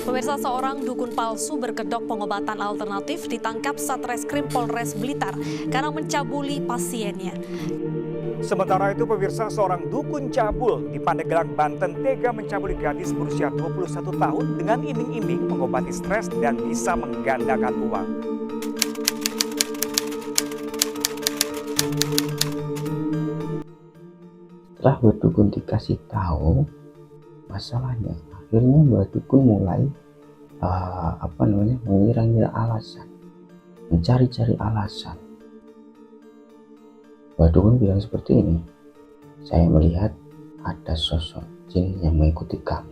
Pemirsa, seorang dukun palsu berkedok pengobatan alternatif ditangkap Satreskrim Polres Blitar karena mencabuli pasiennya. Sementara itu pemirsa, seorang dukun cabul di Pandeglang, Banten tega mencabuli gadis berusia 21 tahun dengan iming-iming mengobati stres dan bisa menggandakan uang. Setelah Mbak Dukun dikasih tahu masalahnya, akhirnya Mbak Dukun mulai mengira-ngira alasan, mencari-cari alasan. Mbak Dukun bilang seperti ini, saya melihat ada sosok jin yang mengikuti kamu.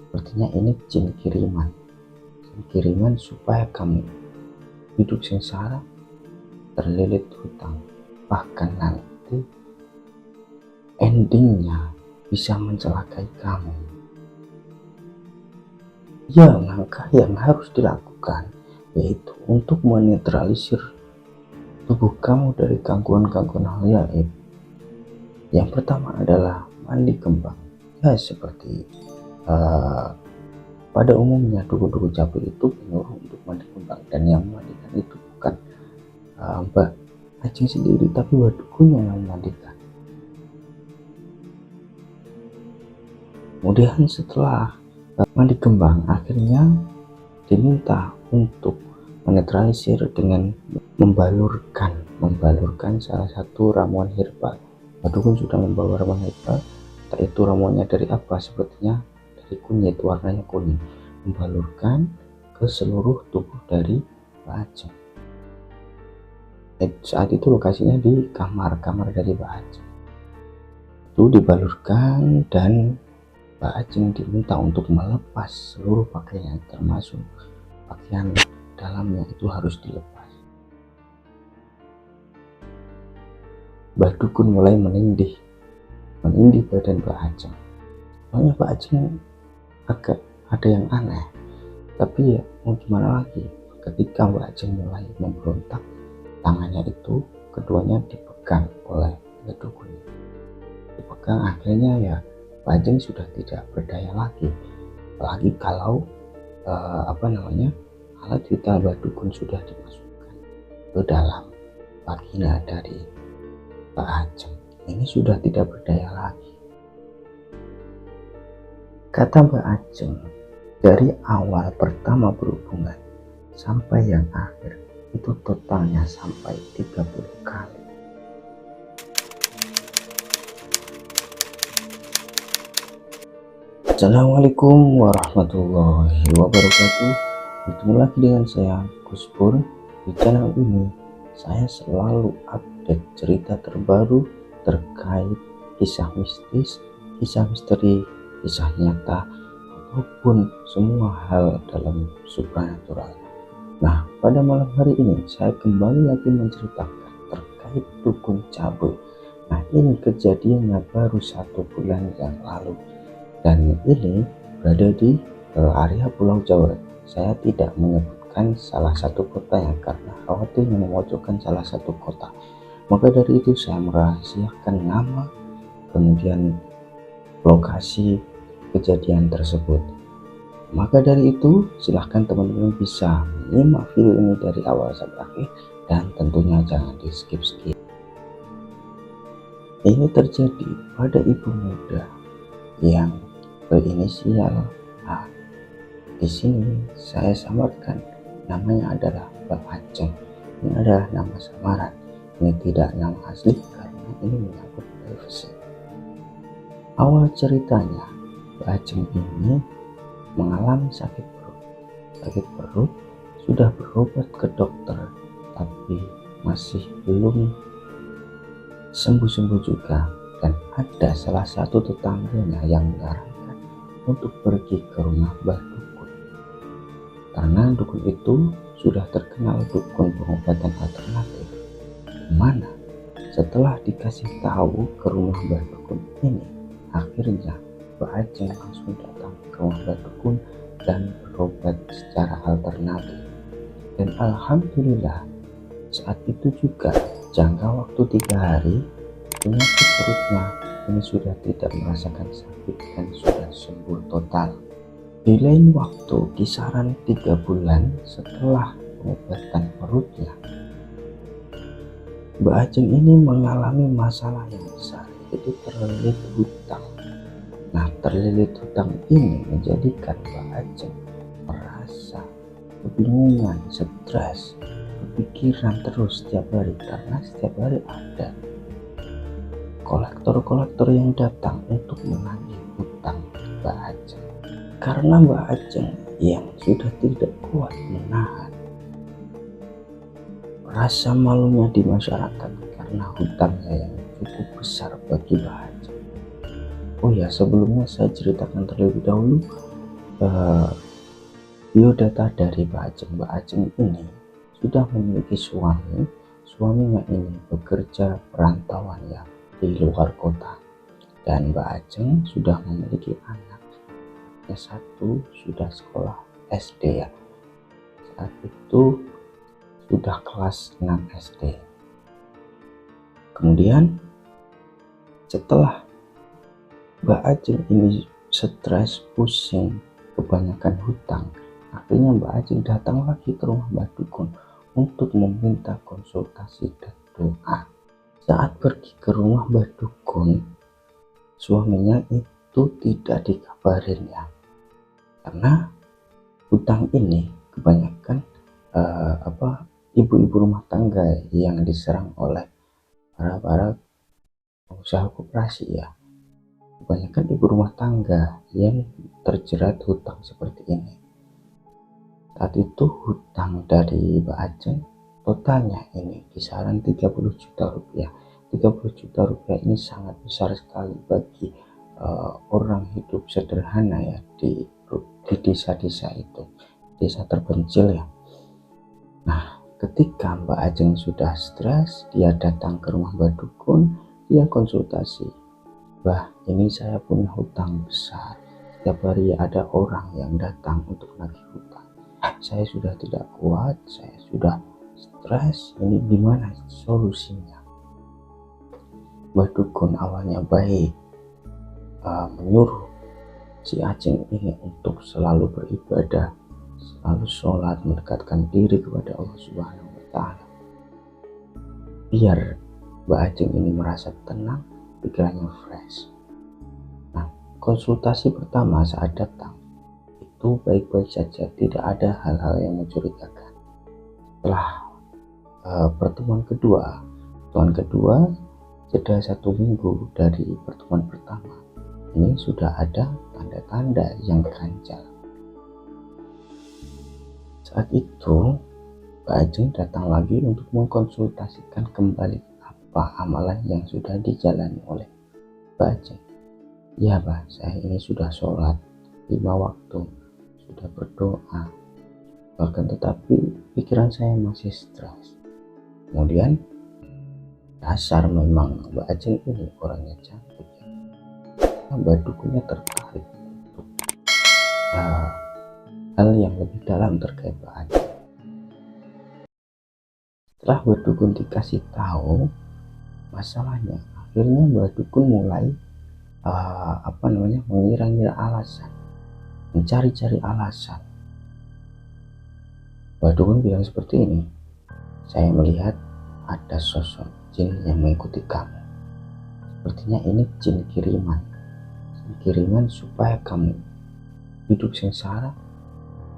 Sepertinya ini jin kiriman supaya kamu hidup sengsara, terlilit hutang, bahkan nanti endingnya bisa mencelakai kamu. Ya, langkah yang harus dilakukan yaitu untuk menetralisir tubuh kamu dari gangguan-gangguan hal gaib. Yang pertama adalah mandi kembang. Ya, seperti pada umumnya dukun-dukun cabul itu menyuruh untuk mandi kembang, dan yang memandikan itu bukan Mbak Ajeng sendiri, tapi Mbak Dukunnya yang memandikan. Kemudian setelah mandi kembang, akhirnya diminta untuk menetralisir dengan membalurkan salah satu ramuan herbal. Mbak Dukun sudah membawa ramuan herbal, entah itu ramuannya dari apa, sepertinya dari kunyit, warnanya kuning, membalurkan ke seluruh tubuh dari Mbak Ajeng. Saat itu lokasinya di kamar dari Mbak Ajeng. Itu dibalurkan dan Mbak Ajeng diminta untuk melepas seluruh pakaian, termasuk pakaian dalamnya itu harus dilepas. Mbak Dukun mulai menindih badan Mbak Ajeng. Soalnya Mbak Ajeng agak ada yang aneh, tapi ya mau gimana lagi, ketika Mbak Ajeng mulai memberontak, tangannya itu keduanya dipegang oleh Mbak Dukun. Dipegang, akhirnya ya Mbak Ajeng sudah tidak berdaya lagi, apalagi kalau alat vital Mbak Dukun sudah dimasukkan ke dalam vagina dari Mbak Ajeng. Ini sudah tidak berdaya lagi. Kata Mbak Ajeng, dari awal pertama berhubungan sampai yang akhir itu totalnya sampai 30 kali. Assalamualaikum warahmatullahi wabarakatuh. Bertemu lagi dengan saya, Gus Pur. Di channel ini saya selalu update cerita terbaru terkait kisah mistis, kisah misteri, kisah nyata, ataupun semua hal dalam supranatural. Nah, pada malam hari ini saya kembali lagi menceritakan terkait dukun cabul. Nah, ini kejadiannya baru 1 bulan yang lalu, dan ini berada di area Pulau Jawa. Saya tidak menyebutkan salah satu kotanya karena khawatir memojokkan salah satu kota. Maka dari itu saya merahasiakan nama, kemudian lokasi kejadian tersebut. Maka dari itu silahkan teman-teman bisa menyimak video ini dari awal sampai akhir, dan tentunya jangan di skip. Ini terjadi pada ibu muda yang berinisial A. Di sini saya samarkan namanya adalah Mbak Ajeng. Ini adalah nama samaran, ini tidak nama asli karena ini menyangkut privasi. Awal ceritanya, Mbak Ajeng ini mengalami sakit perut, sudah berobat ke dokter tapi masih belum sembuh-sembuh juga, dan ada salah satu tetangganya yang menyarankan untuk pergi ke rumah Mbah Dukun karena dukun itu sudah terkenal dukun pengobatan alternatif, dimana Setelah dikasih tahu ke rumah Mbah Dukun ini, akhirnya Mbak Ajeng langsung datang ke rumah Mbah Dukun dan berobat secara alternatif. Dan alhamdulillah saat itu juga jangka waktu 3 hari penyakit perutnya ini sudah tidak merasakan sakit dan sudah sembuh total. Di lain waktu kisaran 3 bulan setelah pengobatan perutnya, Mbak Ajeng ini mengalami masalah yang besar, yaitu terlilit hutang. Nah, terlilit hutang ini menjadikan Mbak Ajeng merasa kebingungan, stres, kepikiran terus setiap hari, karena setiap hari ada kolektor-kolektor yang datang untuk menagih hutang Mbak Ajeng. Karena Mbak Ajeng yang sudah tidak kuat menahan rasa malunya di masyarakat karena hutangnya yang cukup besar bagi Mbak Ajeng. Oh ya, sebelumnya saya ceritakan terlebih dahulu biodata dari Mbak Ajeng. Mbak Ajeng ini sudah memiliki suami. Suaminya ini bekerja perantauan ya di luar kota. Dan Mbak Ajeng sudah memiliki anak. Yang satu sudah sekolah SD ya. Saat itu sudah kelas 6 SD. Kemudian setelah Mbak Ajeng ini stres, pusing, kebanyakan hutang, akhirnya Mbak Ajeng datang lagi ke rumah Mbah Dukun untuk meminta konsultasi dan doa. Saat pergi ke rumah Mbah Dukun, suaminya itu tidak dikabarin ya, karena hutang ini kebanyakan ibu-ibu rumah tangga yang diserang oleh para pengusaha koperasi ya. Kebanyakan ibu rumah tangga yang terjerat hutang seperti ini. Saat itu hutang dari Mbak Ajeng totalnya ini kisaran 30 juta rupiah. 30 juta rupiah ini sangat besar sekali bagi orang hidup sederhana ya di desa-desa itu, desa terpencil ya. Nah, ketika Mbak Ajeng sudah stres, dia datang ke rumah Mbah Dukun, dia konsultasi. Mbah, ini saya punya hutang besar. Setiap hari ada orang yang datang untuk nagih hutang. Saya sudah tidak kuat, saya sudah stres. Ini gimana solusinya? Mbah Dukun awalnya baik, menyuruh si Ajeng ini untuk selalu beribadah, selalu sholat, mendekatkan diri kepada Allah Subhanahu wa Ta'ala, biar Mbak Ajeng ini merasa tenang, pikirannya fresh. Nah, konsultasi pertama saat datang itu baik-baik saja, tidak ada hal-hal yang mencurigakan. Setelah pertemuan kedua jeda 1 minggu dari pertemuan pertama, ini sudah ada tanda-tanda yang ganjal. Saat itu Mbak Ajeng datang lagi untuk mengkonsultasikan kembali apa amalan yang sudah dijalani oleh Mbak Ajeng. Ya Mbak, saya ini sudah sholat 5 waktu, sudah berdoa, bahkan tetapi pikiran saya masih stres. Kemudian dasar memang Mbak Ajeng ini orangnya cantik ya. Mbah Dukunnya tertarik untuk hal yang lebih dalam terkait Mbak Ajeng. Setelah Mbah Dukun dikasih tahu masalahnya, akhirnya Mbah Dukun mulai mengira-ngira alasan, mencari-cari alasan. Mbah Dukun bilang seperti ini, saya melihat ada sosok jin yang mengikuti kamu. Sepertinya ini jin kiriman supaya kamu hidup sengsara,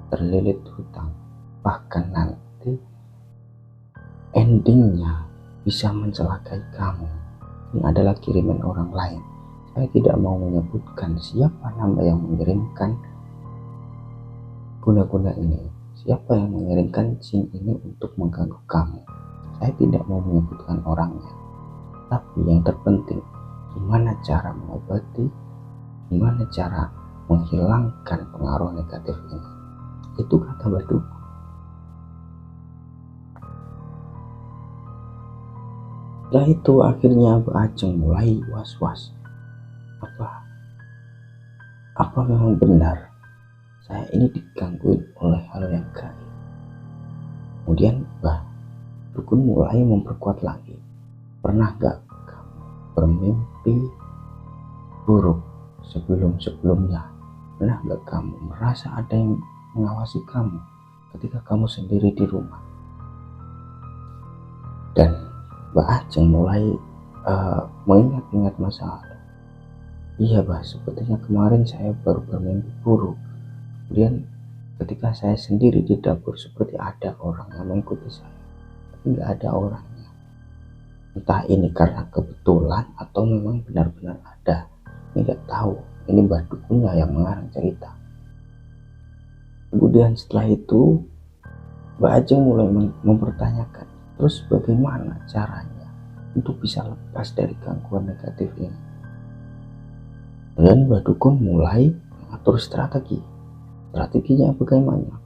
terlilit hutang, bahkan nanti endingnya bisa mencelakai kamu. Ini adalah kiriman orang lain. Saya tidak mau menyebutkan siapa nama yang mengirimkan guna-guna ini, siapa yang mengirimkan jin ini untuk mengganggu kamu. Saya tidak mau menyebutkan orangnya, tapi yang terpenting gimana cara mengobati, gimana cara menghilangkan pengaruh negatif ini. Itu kata Mbah Dukun. Setelah itu akhirnya Mbak Ajeng mulai was-was. Apa memang benar saya ini digangguin oleh hal yang gaib? Kemudian Mbah Dukun mulai memperkuat lagi. Pernah gak kamu bermimpi buruk sebelum-sebelumnya? Pernah gak kamu merasa ada yang mengawasi kamu ketika kamu sendiri di rumah? Dan Mbak Ajeng mulai mengingat-ingat masa lalu. Iya Mbah, sepertinya kemarin saya baru bermimpi buruk. Kemudian ketika saya sendiri di dapur seperti ada orang yang mengikuti saya, tapi nggak ada orangnya. Entah ini karena kebetulan atau memang benar-benar ada. Ini nggak tahu. Ini Mbah Dukunnya yang mengarang cerita. Kemudian setelah itu Mbak Ajeng mulai mempertanyakan, terus bagaimana caranya untuk bisa lepas dari gangguan negatif ini? Dan Mbah Dukun mulai mengatur strategi. Strateginya bagaimana?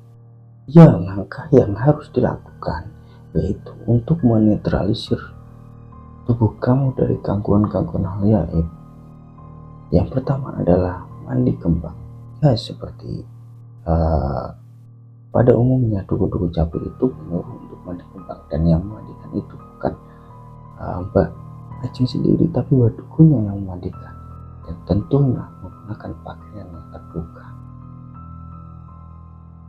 Ya, langkah yang harus dilakukan yaitu untuk menetralisir tubuh kamu dari gangguan-gangguan hal gaib. Yang pertama adalah mandi kembang. Ya, seperti pada umumnya dukun-dukun cabul itu menyuruh untuk mandi kembang, dan yang memandikan itu bukan Mbak Ajeng sendiri, tapi Mbak Dukunnya yang memandikan, dan tentunya menggunakan pakaian yang terbuka.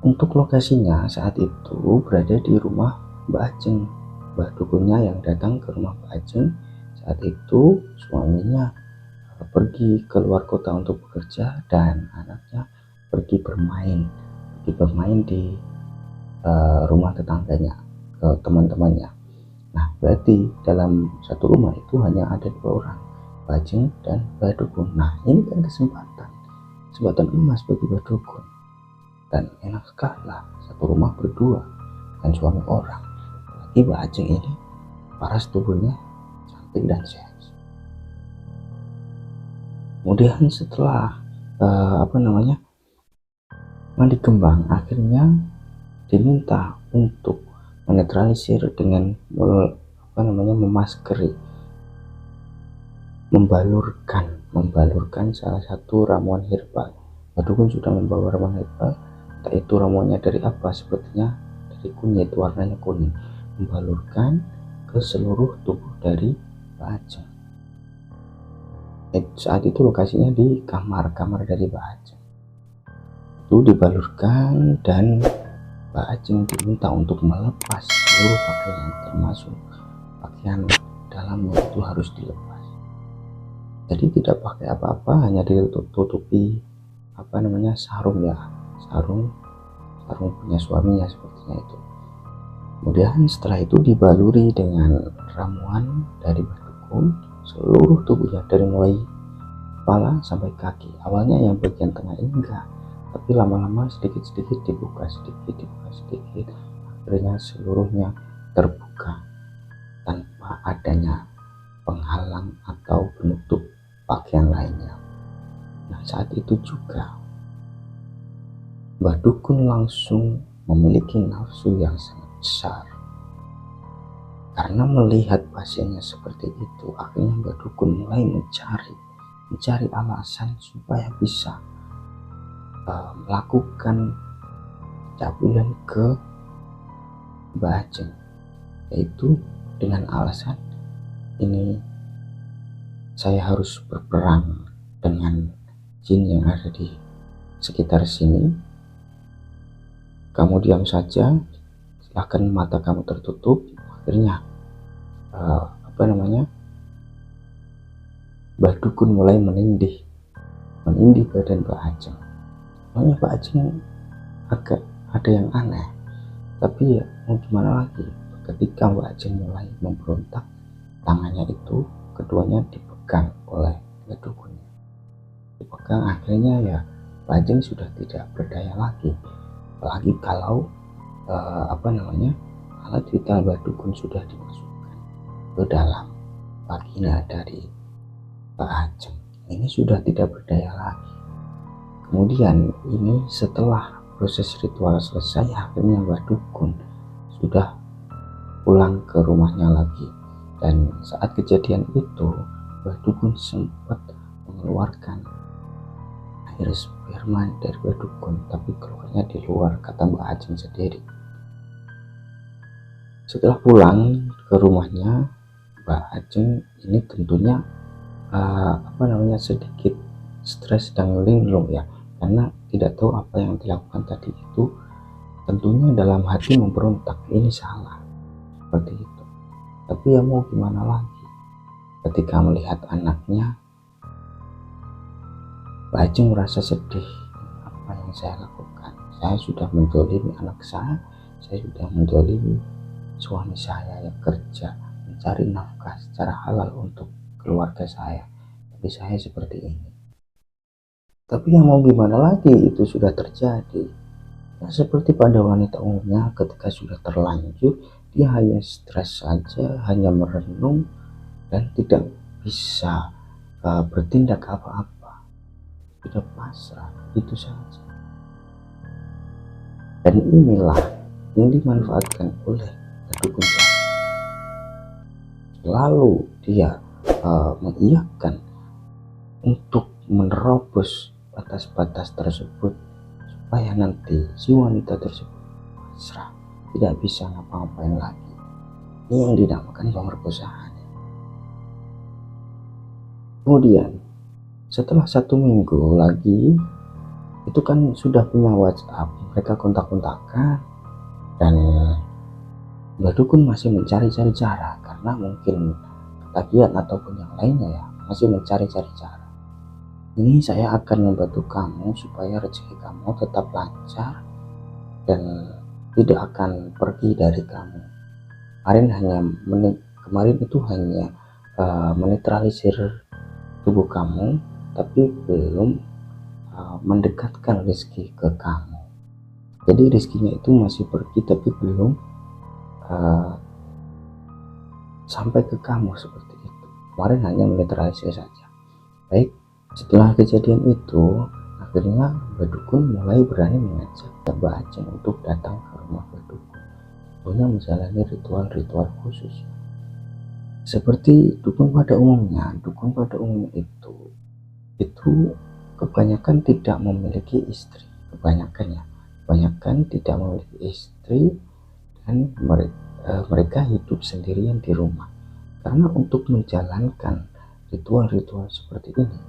Untuk lokasinya saat itu berada di rumah Mbak Ajeng. Mbak Dukunnya yang datang ke rumah Mbak Ajeng saat itu suaminya pergi keluar kota untuk bekerja dan anaknya pergi bermain di rumah tetangganya, ke teman-temannya. Nah, berarti dalam satu rumah itu hanya ada 2 orang, Mbak Ajeng dan Mbak Dukun. Nah, ini kan kesempatan emas bagi Mbak Dukun, dan enak sekali lah satu rumah berdua dengan suami orang. Lagi Mbak Ajeng ini paras tubuhnya cantik dan seksi. Kemudian setelah mandi kembang, akhirnya diminta untuk menetralisir dengan memaskeri, membalurkan salah satu ramuan herbal. Mbak Dukun sudah membawa ramuan herbal, entah itu ramuannya dari apa, sepertinya dari kunyit, warnanya kuning, membalurkan ke seluruh tubuh dari Mbak Ajeng. Saat itu lokasinya di kamar dari Mbak Ajeng. Itu dibalurkan dan Mbak Ajeng diminta untuk melepas seluruh pakaian, termasuk pakaian dalamnya itu harus dilepas. Jadi tidak pakai apa-apa, hanya ditutupi sarung punya suaminya, sepertinya itu. Kemudian setelah itu dibaluri dengan ramuan dari Mbak Dukun seluruh tubuhnya, dari mulai kepala sampai kaki. Awalnya yang bagian tengah ini enggak, tapi lama-lama sedikit dibuka, akhirnya seluruhnya terbuka tanpa adanya penghalang atau penutup pakaian lainnya. Nah, saat itu juga Mbak Dukun langsung memiliki nafsu yang sangat besar. Karena melihat pasiennya seperti itu, akhirnya Mbak Dukun mulai mencari alasan supaya bisa melakukan cabulan ke Mbak Ajeng, yaitu dengan alasan ini saya harus berperang dengan jin yang ada di sekitar sini. Kamu diam saja, silahkan mata kamu tertutup. Akhirnya Mbak Dukun mulai menindih badan Mbak Ajeng. Soalnya Mbak Ajeng agak ada yang aneh, tapi ya mau gimana lagi, ketika Mbak Ajeng mulai memberontak, tangannya itu keduanya dipegang oleh Mbak Dukun. Dipegang, akhirnya ya Mbak Ajeng sudah tidak berdaya lagi, apalagi kalau alat vital Mbak Dukun sudah dimasukkan ke dalam vagina dari Mbak Ajeng. Ini sudah tidak berdaya lagi. Kemudian ini setelah proses ritual selesai, akhirnya Mbak Dukun sudah pulang ke rumahnya lagi. Dan saat kejadian itu, Mbah Dukun sempat mengeluarkan air sperma dari Mbah Dukun, tapi keluarnya di luar, kata Mbah Ajeng sendiri. Setelah pulang ke rumahnya, Mbah Ajeng ini tentunya sedikit stres dan linglung ya, karena tidak tahu apa yang dilakukan tadi itu. Tentunya dalam hati memberontak, ini salah, seperti itu. Tapi ya mau gimana lagi, ketika melihat anaknya, Mbah Ajeng merasa sedih. Apa yang saya lakukan? Saya sudah menzalimi anak saya sudah menzalimi suami saya yang kerja mencari nafkah secara halal untuk keluarga saya, tapi saya seperti ini. Tapi yang mau gimana lagi, itu sudah terjadi. Nah, seperti pada wanita umumnya, ketika sudah terlanjur, dia hanya stres saja, hanya merenung dan tidak bisa bertindak apa-apa, sudah pasrah, itu saja. Dan inilah yang dimanfaatkan oleh dukun jahat. Lalu dia mengiyakan untuk menerobos batas-batas tersebut, supaya nanti si wanita tersebut pasrah, tidak bisa ngapa-ngapain lagi. Ini yang dinamakan pemerkosaan. Kemudian setelah 1 minggu lagi, itu kan sudah punya WhatsApp, mereka kontak-kontakan, dan Mbah Dukun masih mencari-cari cara, karena mungkin ketagihan ataupun yang lainnya ya, masih mencari-cari cara. Ini saya akan membantu kamu supaya rezeki kamu tetap lancar dan tidak akan pergi dari kamu. Kemarin itu hanya menetralisir tubuh kamu, tapi belum mendekatkan rezeki ke kamu. Jadi rezekinya itu masih pergi, tapi belum sampai ke kamu, seperti itu. Kemarin hanya menetralisir saja. Baik, setelah kejadian itu, akhirnya Mbah Dukun mulai berani mengajak Mbah Ajeng untuk datang ke rumah Mbah Dukun, tentunya menjalani ritual-ritual khusus. Seperti dukun pada umumnya itu kebanyakan tidak memiliki istri, kebanyakan tidak memiliki istri, dan mereka hidup sendirian di rumah. Karena untuk menjalankan ritual-ritual seperti ini,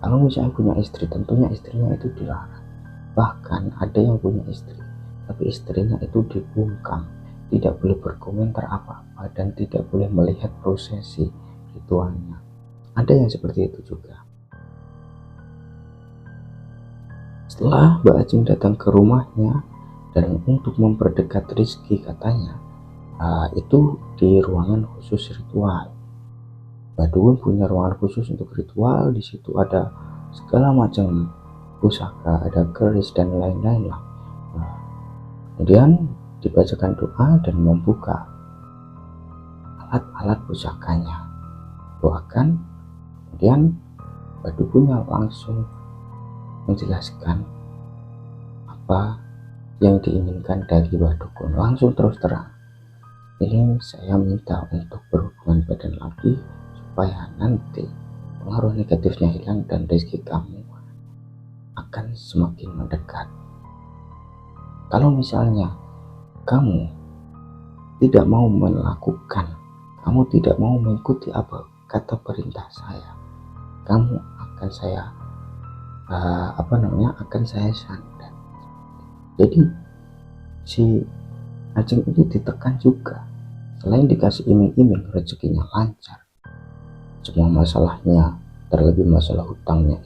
kalau misalnya punya istri, tentunya istrinya itu dilarang. Bahkan ada yang punya istri, tapi istrinya itu dibungkam, tidak boleh berkomentar apa-apa, dan tidak boleh melihat prosesi ritualnya. Ada yang seperti itu juga. Setelah Mbah Ajeng datang ke rumahnya, dan untuk memperdekat rezeki katanya, itu di ruangan khusus ritual. Mbah Dukun punya ruangan khusus untuk ritual. Di situ ada segala macam pusaka, ada keris dan lain-lain lah. Kemudian dibacakan doa dan membuka alat-alat pusakanya, doakan. Kemudian Mbah Dukunnya langsung menjelaskan apa yang diinginkan dari Mbah Dukun, langsung terus terang. Ini saya minta untuk berhubungan badan lagi, supaya nanti pengaruh negatifnya hilang dan rezeki kamu akan semakin mendekat. Kalau misalnya kamu tidak mau melakukan, kamu tidak mau mengikuti apa kata perintah saya, kamu akan saya santet. Jadi si Ajeng ini ditekan juga. Selain dikasih iming-iming rezekinya lancar, semua masalahnya, terlebih masalah hutangnya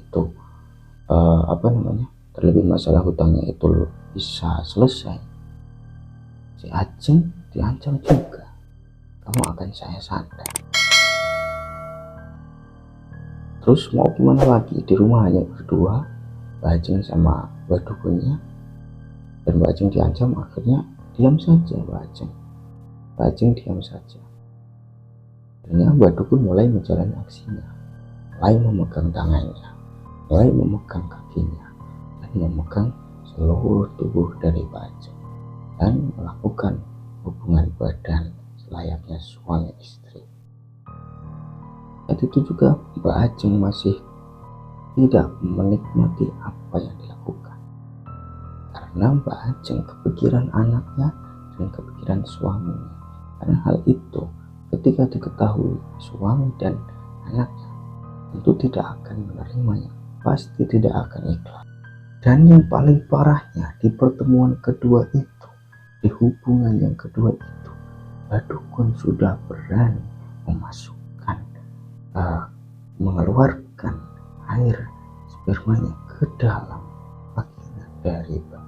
itu bisa selesai. Si Ajeng diancam juga, kamu akan saya santet. Terus mau gimana lagi, di rumah hanya berdua, Mbah Ajeng sama Mbah Dukunnya, dan Mbah Ajeng diancam. Akhirnya diam saja Mbah Ajeng diam saja. Akhirnya Mbah Dukun mulai menjalani aksinya, mulai memegang tangannya, mulai memegang kakinya, dan memegang seluruh tubuh dari Mbah Ajeng, dan melakukan hubungan badan selayaknya suami istri. saat itu juga Mbak Ajeng masih tidak menikmati apa yang dilakukan, karena Mbak Ajeng kepikiran anaknya dan kepikiran suaminya. Karena hal itu ketika diketahui suami dan anaknya tentu tidak akan menerimanya, pasti tidak akan ikhlas. Dan yang paling parahnya di pertemuan kedua itu, di hubungan yang kedua itu, Mbak Dukun sudah berani memasukkan, mengeluarkan air spermanya ke dalam vagina dari Mbak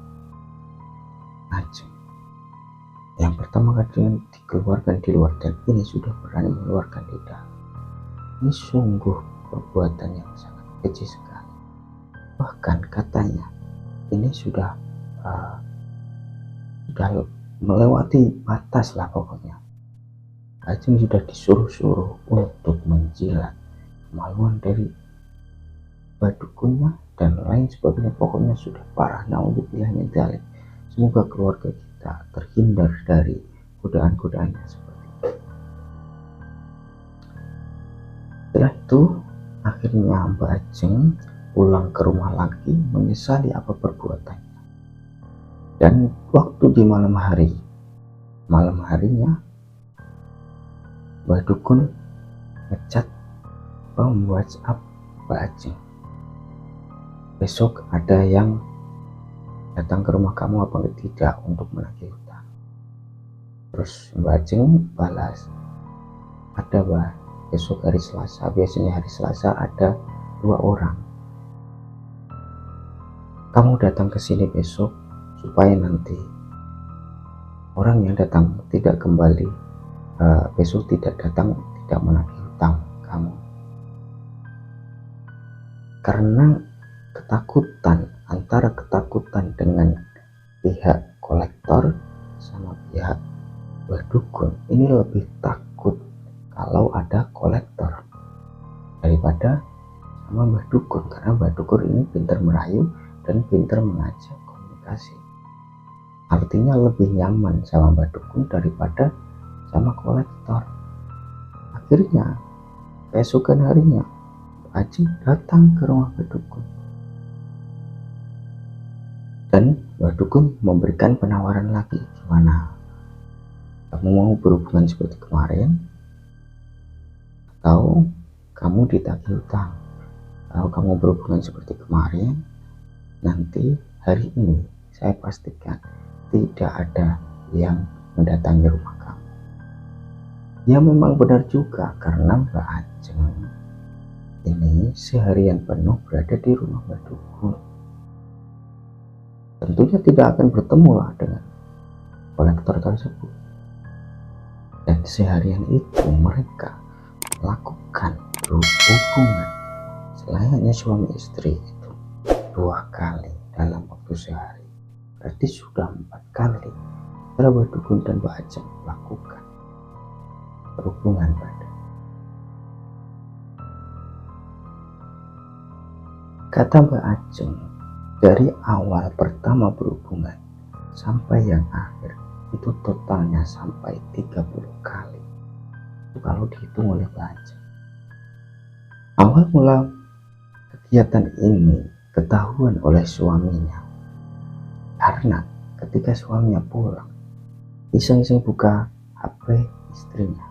Ajeng. Yang pertama kali dikeluarkan di luar, dan ini sudah berani mengeluarkan di dalam. Ini sungguh perbuatan yang sangat keji sekali. Bahkan katanya ini sudah melewati batas lah pokoknya. Ajeng sudah disuruh-suruh untuk menjilat kemaluan dari Mbak Dukunnya dan lain sebagainya. Pokoknya sudah parah. Naudzubillah min dzalik. Semoga keluarga kita terhindar dari godaan-godaan seperti itu. Setelah itu akhirnya Mbak Ajeng pulang ke rumah lagi, menyesali apa perbuatannya. Dan waktu di malam harinya Mbak Dukun ngechat atau WhatsApp Mbak Ajeng, besok ada yang datang ke rumah kamu apa tidak untuk menagih hutang. Terus Mbak Ajeng balas, ada Mbak, besok hari Selasa, biasanya hari Selasa ada 2 orang. Kamu datang ke sini besok supaya nanti orang yang datang tidak kembali, besok tidak datang, tidak menagih hutang kamu. Karena antara ketakutan dengan pihak kolektor sama pihak Mbak Dukun, ini lebih takut kalau ada kolektor daripada sama Mbak Dukun, karena Mbak Dukun ini pintar merayu dan pintar mengajak komunikasi. Artinya lebih nyaman sama Mbak Dukun daripada sama kolektor. Akhirnya keesokan harinya Ajeng datang ke rumah Mbak Dukun, dan Mbak Dukun memberikan penawaran lagi, gimana, kamu mau berhubungan seperti kemarin atau kamu ditagih hutang? Kalau kamu berhubungan seperti kemarin, nanti hari ini saya pastikan tidak ada yang mendatangi rumah kamu. Ya memang benar juga, karena Mbak Ajeng ini seharian penuh berada di rumah Mbak Dukun. Tentunya tidak akan bertemu lah dengan kolektor tersebut. Dan seharian itu mereka melakukan hubungan selayaknya suami istri itu 2 kali dalam waktu sehari. Berarti sudah 4 kali antara Mbak Dukun dan Mbak Ajeng melakukan hubungan badan. Kata Mbak Ajeng, dari awal pertama berhubungan sampai yang akhir itu totalnya sampai 30 kali. Itu kalau dihitung oleh Mbak Ajeng. Awal mula kegiatan ini ketahuan oleh suaminya, karena ketika suaminya pulang iseng-iseng buka HP istrinya,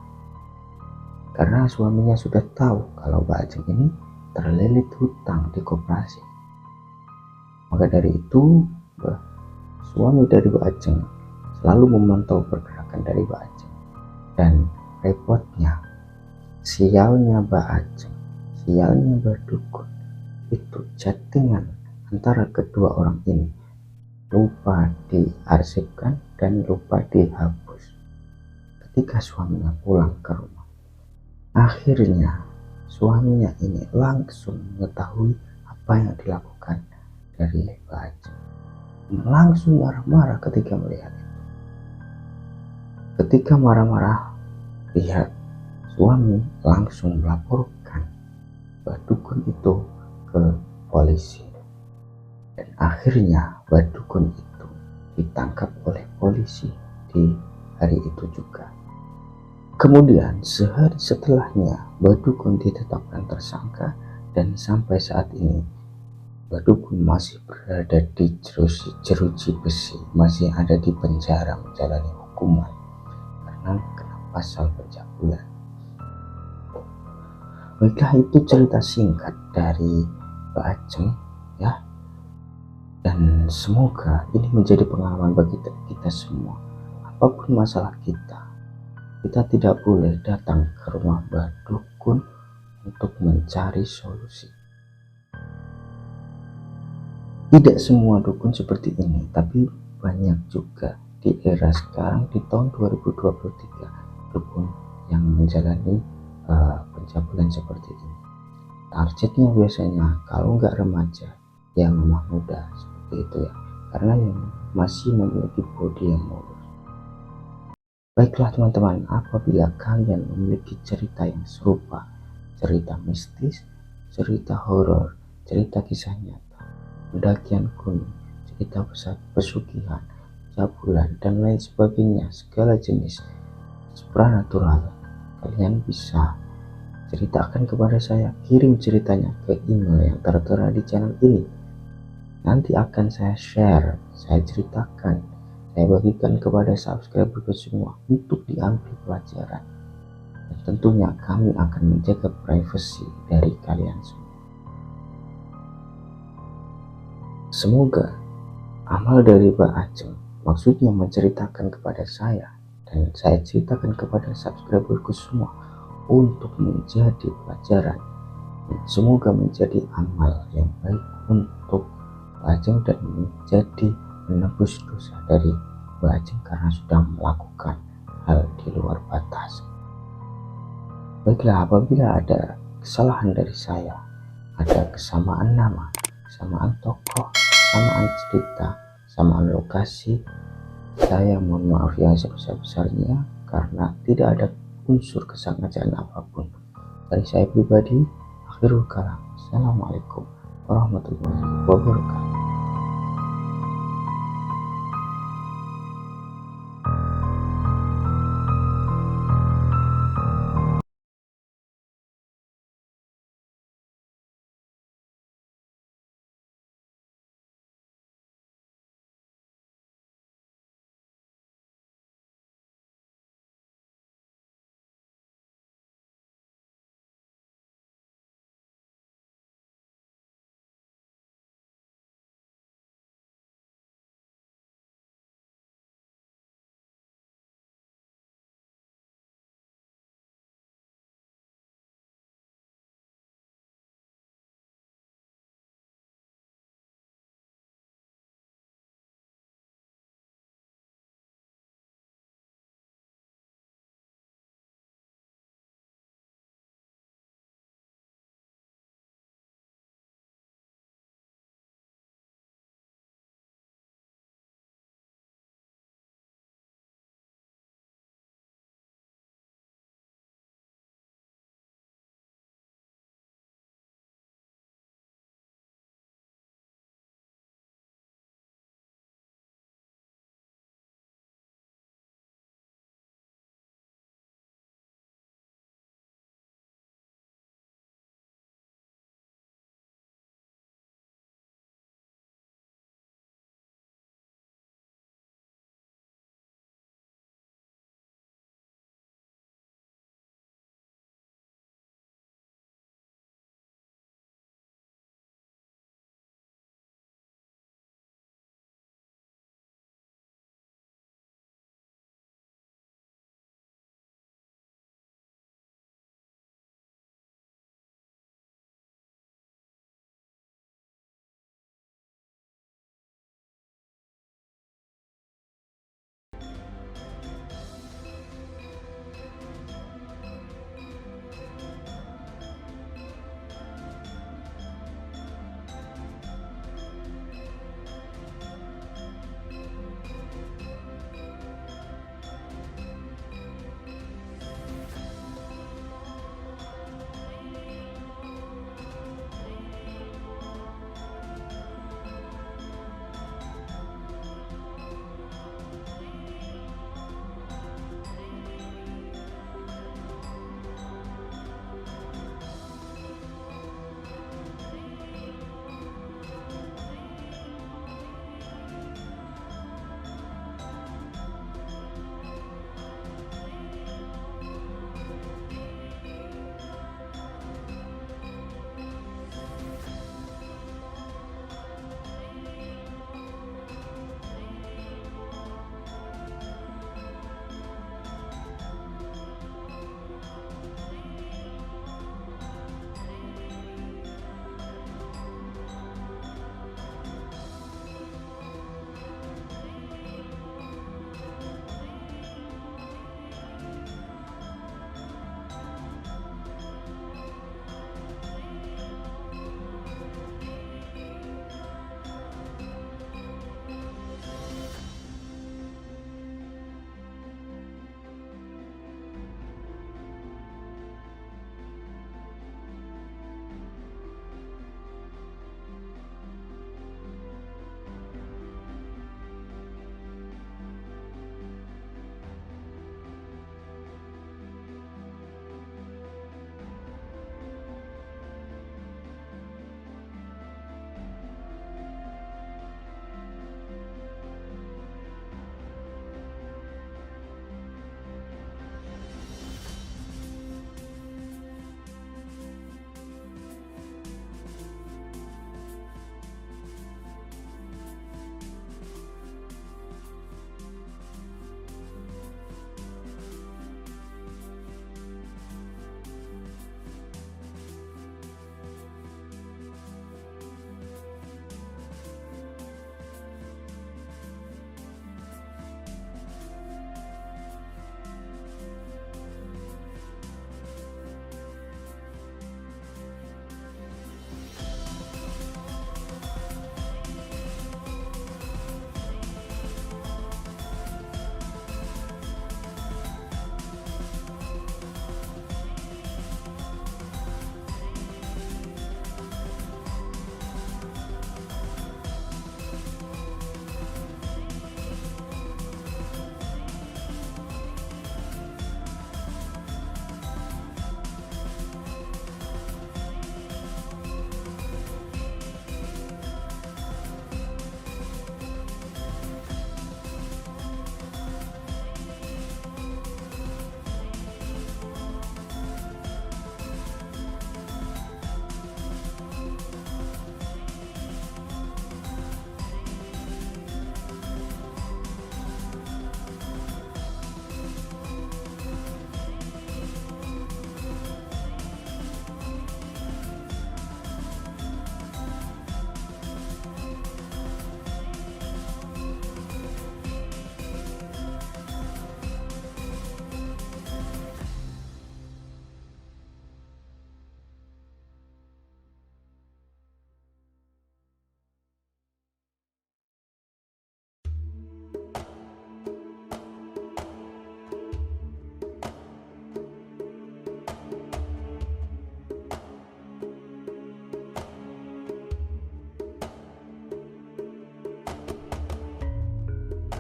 karena suaminya sudah tahu kalau Mbak Ajeng ini terlilit hutang di koperasi. Maka dari itu suami dari Mbak Ajeng selalu memantau pergerakan dari Mbak Ajeng. Dan repotnya, sialnya Mbak Ajeng, sialnya Mbak Dukun, itu chattingan antara kedua orang ini lupa diarsipkan dan lupa dihapus ketika suaminya pulang ke rumah. Akhirnya suaminya ini langsung mengetahui apa yang dilakukan dari Mbak Ajeng, langsung marah-marah ketika melihat itu. Ketika marah-marah, lihat suami langsung melaporkan Mbak Dukun itu ke polisi, dan akhirnya Mbak Dukun itu ditangkap oleh polisi di hari itu juga. Kemudian sehari setelahnya Badukun ditetapkan tersangka dan sampai saat ini Badukun masih berada di jeruji besi, masih ada di penjara menjalani hukuman karena kena pasal pencabulan. Baiklah, itu cerita singkat dari Mbak Ajeng ya. Dan semoga ini menjadi pengalaman bagi kita semua. Apapun masalah kita tidak boleh datang ke rumah Mbak Dukun untuk mencari solusi. Tidak semua dukun seperti ini, tapi banyak juga di era sekarang di tahun 2023 dukun yang menjalani pencabulan seperti ini. Targetnya biasanya kalau nggak remaja ya memang muda seperti itu ya, karena yang masih memiliki bodi yang mulus. Baiklah teman-teman, apabila kalian memiliki cerita yang serupa, cerita mistis, cerita horor, cerita kisah nyata, pendakian gunung, cerita pesugihan, cabulan, dan lain sebagainya, segala jenis supranatural, kalian bisa ceritakan kepada saya. Kirim ceritanya ke email yang tertera di channel ini. Nanti akan saya share, saya ceritakan, saya bagikan kepada subscriber semua untuk diambil pelajaran. Dan tentunya kami akan menjaga privasi dari kalian semua. Semoga amal dari Mbak Ajeng, maksudnya menceritakan kepada saya dan saya ceritakan kepada subscriberku semua, untuk menjadi pelajaran. Semoga menjadi amal yang baik untuk Mbak Ajeng dan menjadi menebus dosa dari Mbak Ajeng karena sudah melakukan hal di luar batas. Baiklah, apabila ada kesalahan dari saya, ada kesamaan nama, kesamaan tokoh, kesamaan cerita, kesamaan lokasi, saya mohon maaf yang sebesar-besarnya karena tidak ada unsur kesengajaan apapun. Dari saya pribadi, akhirul kalam. Assalamualaikum warahmatullahi wabarakatuh.